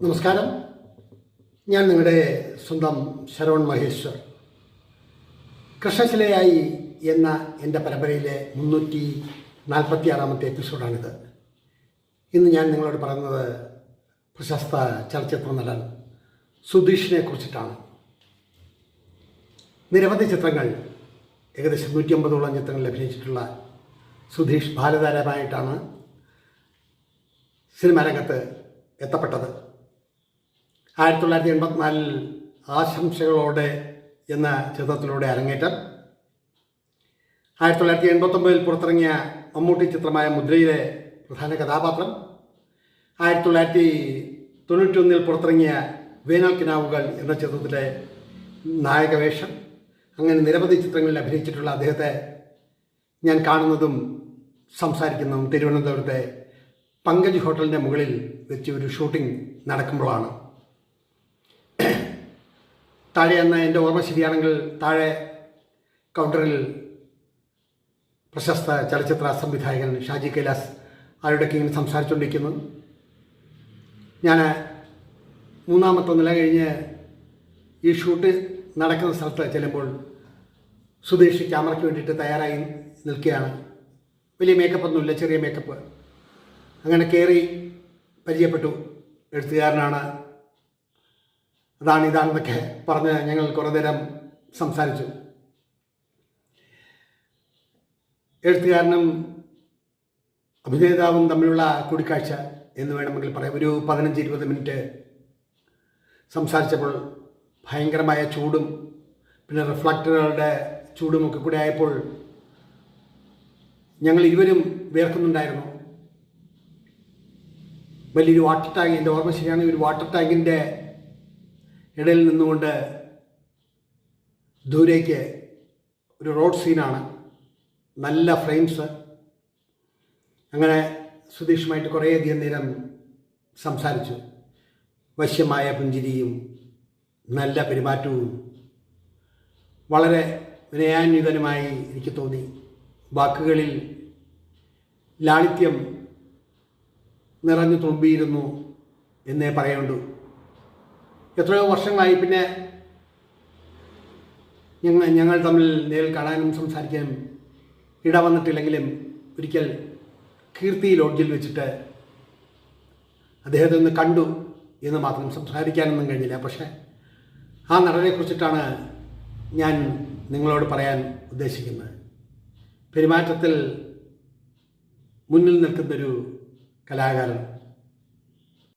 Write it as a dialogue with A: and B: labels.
A: നമസ്കാരം. ഞാൻ നിങ്ങളുടെ സ്വന്തം ശരവൺ മഹേശ്വർ. കൃഷ്ണശിലയായി എന്ന എൻ്റെ പരമ്പരയിലെ 346-ാമത്തെ എപ്പിസോഡാണിത്. ഇന്ന് ഞാൻ നിങ്ങളോട് പറയുന്നത് പ്രശസ്ത ചലച്ചിത്ര നടൻ സുധീഷിനെ കുറിച്ചിട്ടാണ്. നിരവധി ചിത്രങ്ങൾ, ഏകദേശം 150ഓളം ചിത്രങ്ങളിൽ അഭിനയിച്ചിട്ടുള്ള സുധീഷ് ബാലതാരമായിട്ടാണ് സിനിമാ രംഗത്ത് എത്തപ്പെട്ടത്. 1984 ആശംസകളോടെ എന്ന ചിത്രത്തിലൂടെ അരങ്ങേറ്റം. 1989 പുറത്തിറങ്ങിയ മമ്മൂട്ടി ചിത്രമായ മുദ്രയിലെ പ്രധാന കഥാപാത്രം. 1991 പുറത്തിറങ്ങിയ വേനൽ കിനാവുകൾ എന്ന ചിത്രത്തിലെ നായകവേഷം. അങ്ങനെ നിരവധി ചിത്രങ്ങളിൽ അഭിനയിച്ചിട്ടുള്ള അദ്ദേഹത്തെ ഞാൻ കാണുന്നതും സംസാരിക്കുന്നതും തിരുവനന്തപുരത്തെ പങ്കജ് ഹോട്ടലിൻ്റെ മുകളിൽ വെച്ച് ഒരു ഷൂട്ടിംഗ് നടക്കുമ്പോഴാണ്. താഴെ എന്ന എൻ്റെ ഓർമ്മ ശരിയാണെങ്കിൽ താഴെ കൗണ്ടറിൽ പ്രശസ്ത ചലച്ചിത്ര സംവിധായകൻ ഷാജി കൈലാസ് അവരുടെയൊക്കെ ഇങ്ങനെ സംസാരിച്ചുകൊണ്ടിരിക്കുന്നു. ഞാൻ 3ാമത്തെ നില കഴിഞ്ഞ് ഈ ഷൂട്ട് നടക്കുന്ന സ്ഥലത്ത് ചെല്ലുമ്പോൾ സുധീഷ് ക്യാമറയ്ക്ക് വേണ്ടിയിട്ട് തയ്യാറായി നിൽക്കുകയാണ്. വലിയ മേക്കപ്പൊന്നുമില്ല, ചെറിയ മേക്കപ്പ്. അങ്ങനെ കയറി പരിചയപ്പെട്ടു. എഴുത്തുകാരനാണ്, ഇതാണെന്നൊക്കെ പറഞ്ഞ് ഞങ്ങൾ കുറേ നേരം സംസാരിച്ചു. എഴുത്തുകാരനും അഭിനേതാവും തമ്മിലുള്ള കൂടിക്കാഴ്ച എന്ന് വേണമെങ്കിൽ പറയാം. ഒരു 15-20 മിനിറ്റ് സംസാരിച്ചപ്പോൾ ഭയങ്കരമായ ചൂടും പിന്നെ റിഫ്ലക്ടറുകളുടെ ചൂടുമൊക്കെ കൂടെ ആയപ്പോൾ ഞങ്ങൾ ഇരുവരും വേർക്കുന്നുണ്ടായിരുന്നു. വലിയൊരു വാട്ടർ ടാങ്ക്, എൻ്റെ ഓർമ്മ ശരിയാണെങ്കിൽ ഒരു വാട്ടർ ടാങ്കിൻ്റെ ഇടയിൽ നിന്നുകൊണ്ട് ദൂരേക്ക് ഒരു റോഡ് സീനാണ്, നല്ല ഫ്രെയിംസ്. അങ്ങനെ സുധീഷുമായിട്ട് കുറേയധികം നേരം സംസാരിച്ചു. വശ്യമായ പുഞ്ചിരിയും നല്ല പെരുമാറ്റവും വളരെ വിനയാന്വിതനുമായി എനിക്ക് തോന്നി. വാക്കുകളിൽ ലാളിത്യം നിറഞ്ഞു തുളുമ്പിയിരുന്നു എന്നേ പറയേണ്ടൂ. എത്രയോ വർഷങ്ങളായി പിന്നെ ഞങ്ങൾ തമ്മിൽ നേരിൽ കാണാനും സംസാരിക്കാനും ഇടവന്നിട്ടില്ലെങ്കിലും ഒരിക്കൽ കീർത്തി ലോഡ്ജിൽ വെച്ചിട്ട് അദ്ദേഹത്തെ ഒന്ന് കണ്ടു എന്ന് മാത്രം. സംസാരിക്കാനൊന്നും കഴിഞ്ഞില്ല. പക്ഷേ ആ നടനെക്കുറിച്ചിട്ടാണ് ഞാൻ നിങ്ങളോട് പറയാൻ ഉദ്ദേശിക്കുന്നത്. പെരുമാറ്റത്തിൽ മുന്നിൽ നിൽക്കുന്നൊരു കലാകാരൻ.